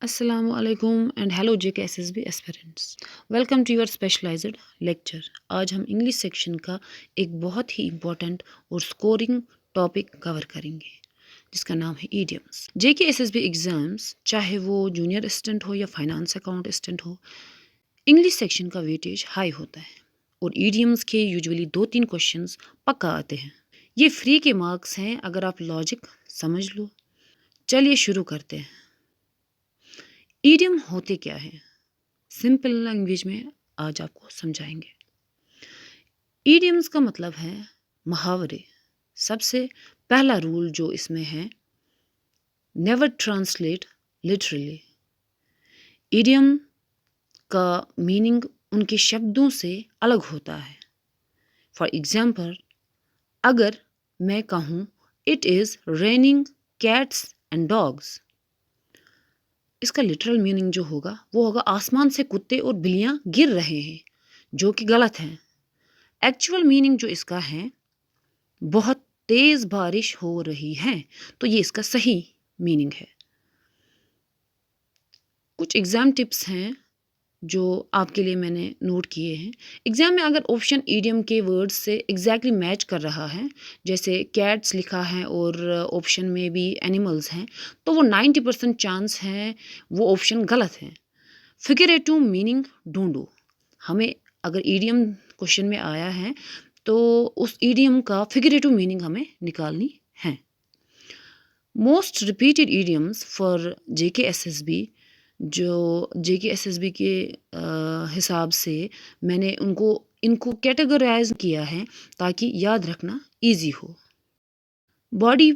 Assalamu alaikum and hello JKSSB aspirants. Welcome to your specialized lecture. आज हम English section का एक बहुत ही इम्पोर्टेंट और स्कोरिंग टॉपिक कवर करेंगे जिसका नाम है ईडियम्स। JKSSB एग्ज़ाम्स चाहे वो जूनियर असिस्टेंट हो या फाइनेंस अकाउंट असिस्टेंट हो, इंग्लिश सेक्शन का वेटेज हाई होता है और ईडियम्स के यूजुअली 2-3 क्वेश्चंस पक्का आते हैं। ये फ्री के मार्क्स हैं अगर आप लॉजिक समझ लो। चलिए शुरू करते हैं। ईडियम होते क्या हैं? सिंपल लैंग्वेज में आज आपको समझाएंगे। ईडियम्स का मतलब है मुहावरे। सबसे पहला रूल जो इसमें है, नेवर ट्रांसलेट लिटरली। ईडियम का मीनिंग उनके शब्दों से अलग होता है। फॉर एग्जाम्पल, अगर मैं कहूँ it is raining cats and dogs, इसका लिटरल मीनिंग जो होगा वो होगा आसमान से कुत्ते और बिल्लियाँ गिर रहे हैं, जो कि गलत है। एक्चुअल मीनिंग जो इसका है, बहुत तेज़ बारिश हो रही है, तो ये इसका सही मीनिंग है। कुछ एग्ज़ाम टिप्स हैं जो आपके लिए मैंने नोट किए हैं। एग्ज़ाम में अगर ऑप्शन ईडियम के वर्ड्स से एग्जैक्टली मैच कर रहा है, जैसे कैट्स लिखा है और ऑप्शन में भी एनिमल्स हैं, तो वो 90% चांस है वो ऑप्शन गलत है। फिगरेटिव मीनिंग ढूंढो। हमें अगर ईडियम क्वेश्चन में आया है तो उस ईडियम का फिगरेटिव मीनिंग हमें निकालनी है। Most repeated idioms for JKSSB, जो JKSSB के हिसाब से मैंने इनको कैटेगराइज किया है ताकि याद रखना इजी हो। बॉडी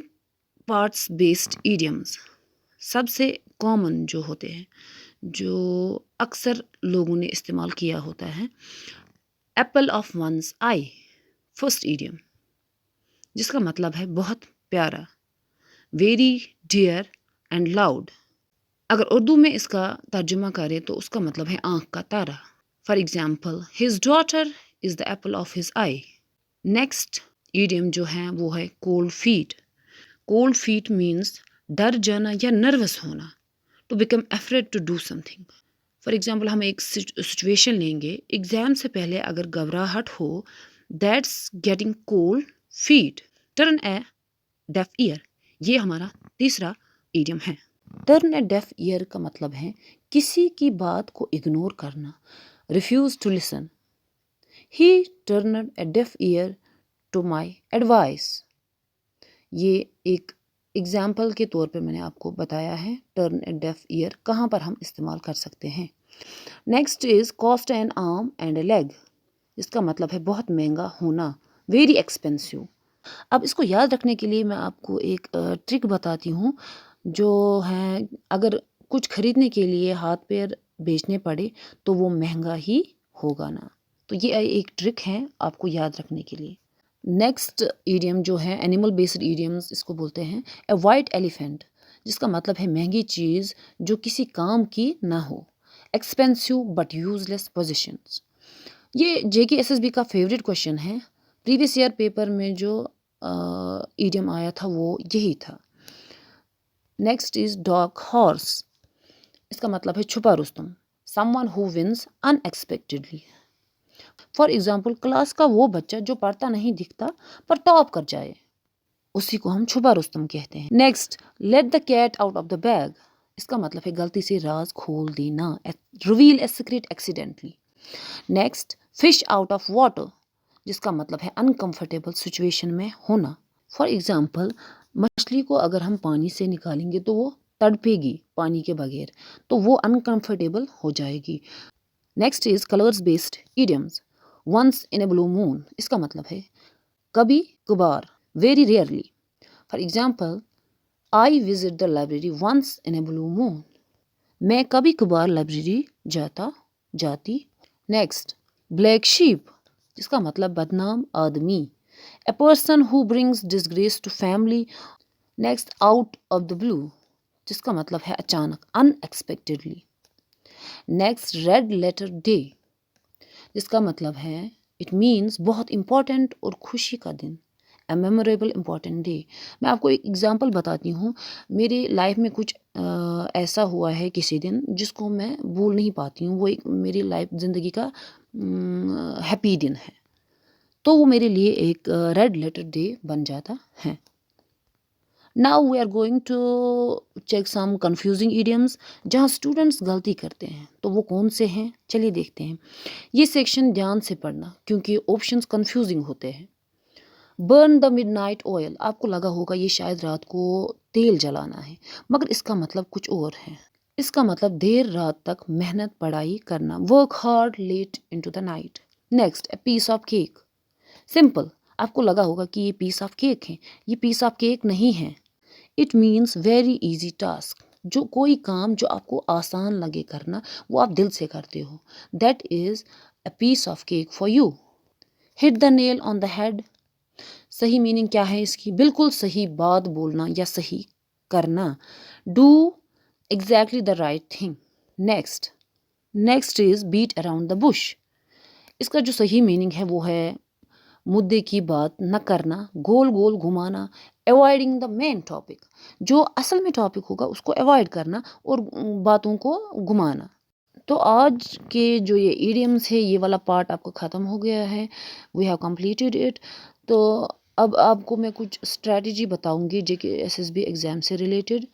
पार्ट्स बेस्ड ईडियम्स सबसे कॉमन जो होते हैं, जो अक्सर लोगों ने इस्तेमाल किया होता है। Apple of one's eye, first idiom, जिसका मतलब है बहुत प्यारा। वेरी डियर एंड लाउड, अगर उर्दू में इसका तर्जुमा करें तो उसका मतलब है आँख का तारा। For example, his daughter is the apple of his eye. Next idiom जो है वो है cold feet. Cold feet means डर जाना या नर्वस होना, to become afraid to do something. For example, हम एक सिचुएशन लेंगे, एग्ज़ाम से पहले अगर घबराहट हो, that's getting cold feet. Turn A deaf year, ये हमारा तीसरा ईडियम है। टर्न ए डेफ ईयर का मतलब है किसी की बात को इग्नोर करना, refuse to listen. He turned a deaf ear to my advice. ये एक एग्जाम्पल के तौर पे मैंने आपको बताया है टर्न ए डेफ ईयर कहाँ पर हम इस्तेमाल कर सकते हैं। Next is cost N arm and A leg, इसका मतलब है बहुत महंगा होना, वेरी एक्सपेंसिव। अब इसको याद रखने के लिए मैं आपको एक ट्रिक बताती हूँ, जो है अगर कुछ खरीदने के लिए हाथ पैर बेचने पड़े तो वो महंगा ही होगा ना। तो ये एक ट्रिक है आपको याद रखने के लिए। नेक्स्ट ईडियम जो है एनिमल बेस्ड ईडियम्स, इसको बोलते हैं ए वाइट एलिफेंट, जिसका मतलब है महंगी चीज़ जो किसी काम की ना हो। एक्सपेंसिव बट यूजलेस पोजिशंस, ये JKSSB का फेवरेट क्वेश्चन है। प्रीवियस ईयर पेपर में जो ईडियम आया था वो यही था। नेक्स्ट इज डार्क हॉर्स, इसका मतलब है छुपा रुस्तम, someone who wins unexpectedly. For example, class का वो बच्चा जो पढ़ता नहीं दिखता पर टॉप कर जाए, उसी को हम छुपा रुस्तम कहते हैं। Next, let the cat out of the bag, इसका मतलब है गलती से राज खोल देना, reveal a secret accidentally. Next, fish out of water, जिसका मतलब है अनकंफर्टेबल सिचुएशन में होना। फॉर एग्जाम्पल, मछली को अगर हम पानी से निकालेंगे तो वो तड़पेगी पानी के बगैर, तो वो अनकंफर्टेबल हो जाएगी। Next is colours based idioms. Once in a blue moon, इसका मतलब है कभी कभार, very rarely. For example, I visit the library once in a blue moon, मैं कभी कभार लाइब्रेरी जाती। नेक्स्ट, ब्लैक शीप, जिसका मतलब बदनाम आदमी, a person who brings disgrace to family. Next, out of the blue, जिसका मतलब है अचानक, unexpectedly. Next, red letter day, जिसका मतलब है इट मीन्स बहुत इंपॉर्टेंट और खुशी का दिन, ए मेमोरेबल इंपॉर्टेंट डे। मैं आपको एक एग्जांपल बताती हूँ। मेरी लाइफ में कुछ ایسا ہوا ہے کسی دن جس کو میں بھول نہیں پاتی ہوں، وہ ایک میری زندگی کا ہیپی دن ہے، تو وہ میرے لیے ایک ریڈ لیٹر ڈے بن جاتا ہے۔ Now we are going to check some confusing idioms جہاں اسٹوڈنٹس غلطی کرتے ہیں، تو وہ کون سے ہیں چلیے دیکھتے ہیں۔ یہ سیکشن دھیان سے پڑھنا کیونکہ آپشنس کنفیوزنگ ہوتے ہیں۔ Burn the midnight oil, آپ کو لگا ہوگا یہ شاید رات کو تیل جلانا ہے، مگر اس کا مطلب کچھ اور ہے۔ اس کا مطلب دیر رات تک محنت پڑھائی کرنا، work hard late into the night. Next, a piece of cake, simple, آپ کو لگا ہوگا کہ یہ پیس آف کیک ہے، یہ پیس آف کیک نہیں ہے۔ It means very easy task, جو کوئی کام جو آپ کو آسان لگے کرنا وہ آپ دل سے کرتے ہو، that is a piece of cake for you. Hit the nail on the head, صحیح میننگ کیا ہے اس کی؟ بالکل صحیح بات بولنا یا صحیح کرنا، do exactly the right thing. Next is beat around the bush, اس کا جو صحیح میننگ ہے وہ ہے مدعے کی بات نہ کرنا، گول گول گھمانا، اوائڈنگ دا مین ٹاپک، جو اصل میں ٹاپک ہوگا اس کو اوائڈ کرنا اور باتوں کو گھمانا۔ تو آج کے جو یہ ایڈیمس ہے یہ والا پارٹ آپ کو ختم ہو گیا ہے، وی ہیو کمپلیٹڈ اٹ۔ تو اب آپ کو میں کچھ اسٹریٹجی بتاؤں گی JKSSB ایگزام سے ریلیٹڈ۔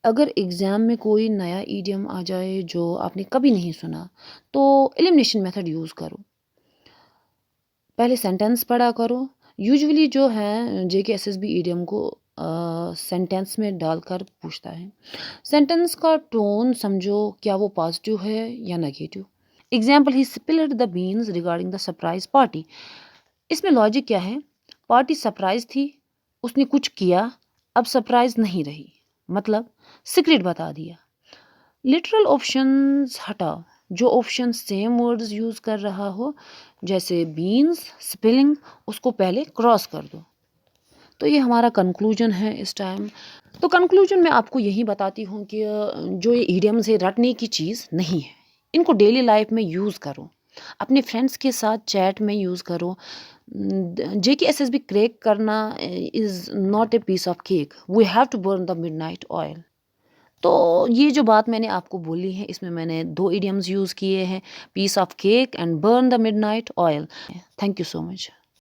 اگر ایگزام میں کوئی نیا ایڈیم آ جائے جو آپ نے کبھی نہیں سنا تو ایلیمنیشن میتھڈ یوز کرو، پہلے سینٹینس پڑھا کرو۔ یوزولی جو ہے JKSSB ایڈیم کو سینٹینس میں ڈال کر پوچھتا ہے، سینٹینس کا ٹون سمجھو، کیا وہ پازیٹیو ہے یا negative. Example, he spilled the beans regarding the surprise party, اس میں لاجک کیا ہے؟ پارٹی سرپرائز تھی، اس نے کچھ کیا، اب سرپرائز نہیں رہی، مطلب سیکرٹ بتا دیا۔ لٹرل آپشنز ہٹاؤ، جو آپشن سیم ورڈز یوز کر رہا ہو، جیسے بینز سپلنگ، اس کو پہلے کراس کر دو۔ تو یہ ہمارا کنکلوژن ہے اس ٹائم۔ تو کنکلوژن میں آپ کو یہی بتاتی ہوں کہ جو یہ ایڈیمز ہے رٹنے کی چیز نہیں ہے، ان کو ڈیلی لائف میں یوز کرو، اپنے فرینڈس کے ساتھ چیٹ میں یوز کرو۔ JKSSB کریک کرنا is not a piece of cake, we have to burn the midnight oil. تو یہ جو بات میں نے آپ کو بولی ہے اس میں میں نے 2 ایڈیمز یوز کیے ہیں، piece of cake and burn the midnight oil. Thank you so much.